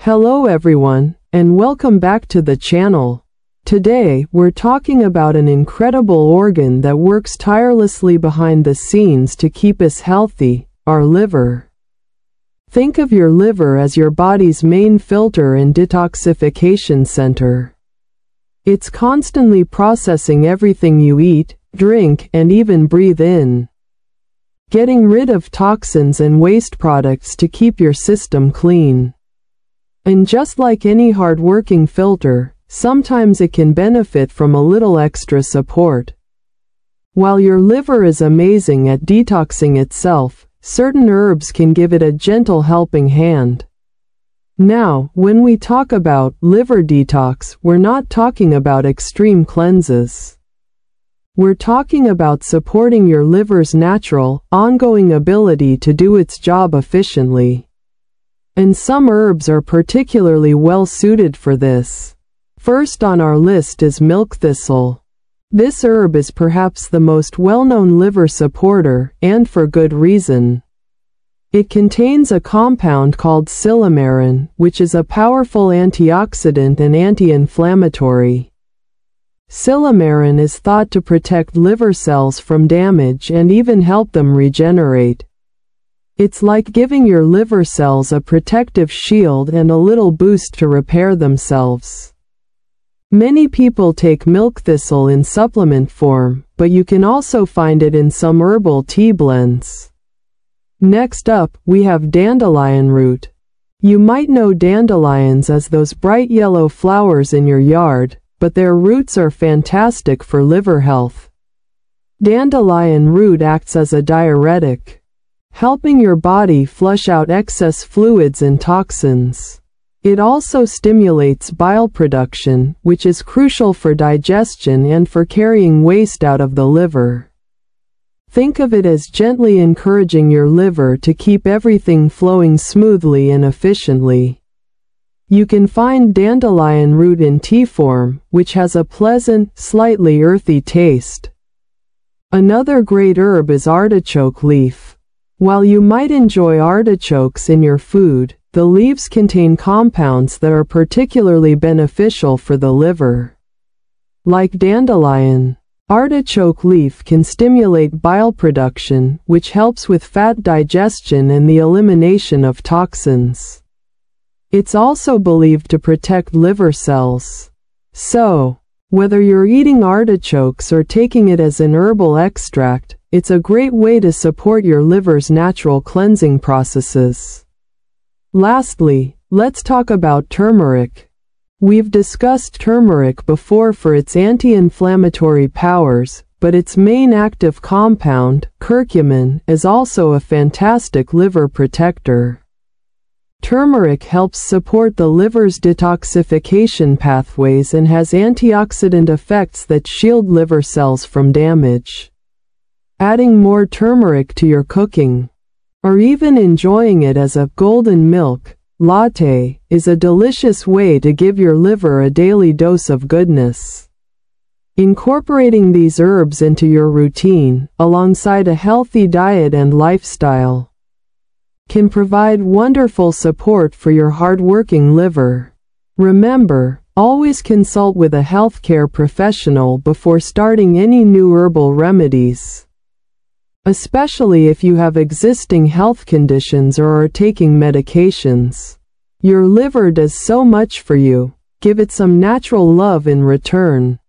Hello everyone, and welcome back to the channel. Today, we're talking about an incredible organ that works tirelessly behind the scenes to keep us healthy, our liver. Think of your liver as your body's main filter and detoxification center. It's constantly processing everything you eat, drink, and even breathe in, getting rid of toxins and waste products to keep your system clean. And just like any hard-working filter, sometimes it can benefit from a little extra support. While your liver is amazing at detoxing itself, certain herbs can give it a gentle helping hand. Now, when we talk about liver detox, we're not talking about extreme cleanses. We're talking about supporting your liver's natural, ongoing ability to do its job efficiently. And some herbs are particularly well suited for this. First on our list is milk thistle. This herb is perhaps the most well-known liver supporter, and for good reason. It contains a compound called silymarin, which is a powerful antioxidant and anti-inflammatory. Silymarin is thought to protect liver cells from damage and even help them regenerate. It's like giving your liver cells a protective shield and a little boost to repair themselves. Many people take milk thistle in supplement form, but you can also find it in some herbal tea blends. Next up, we have dandelion root. You might know dandelions as those bright yellow flowers in your yard, but their roots are fantastic for liver health. Dandelion root acts as a diuretic, helping your body flush out excess fluids and toxins. It also stimulates bile production, which is crucial for digestion and for carrying waste out of the liver. Think of it as gently encouraging your liver to keep everything flowing smoothly and efficiently. You can find dandelion root in tea form, which has a pleasant, slightly earthy taste. Another great herb is artichoke leaf. While you might enjoy artichokes in your food, the leaves contain compounds that are particularly beneficial for the liver. Like dandelion, artichoke leaf can stimulate bile production, which helps with fat digestion and the elimination of toxins. It's also believed to protect liver cells. So, whether you're eating artichokes or taking it as an herbal extract, it's a great way to support your liver's natural cleansing processes. Lastly, let's talk about turmeric. We've discussed turmeric before for its anti-inflammatory powers, but its main active compound, curcumin, is also a fantastic liver protector. Turmeric helps support the liver's detoxification pathways and has antioxidant effects that shield liver cells from damage. Adding more turmeric to your cooking, or even enjoying it as a golden milk latte, is a delicious way to give your liver a daily dose of goodness. Incorporating these herbs into your routine, alongside a healthy diet and lifestyle, can provide wonderful support for your hard-working liver. Remember, always consult with a healthcare professional before starting any new herbal remedies, especially if you have existing health conditions or are taking medications. Your liver does so much for you. Give it some natural love in return.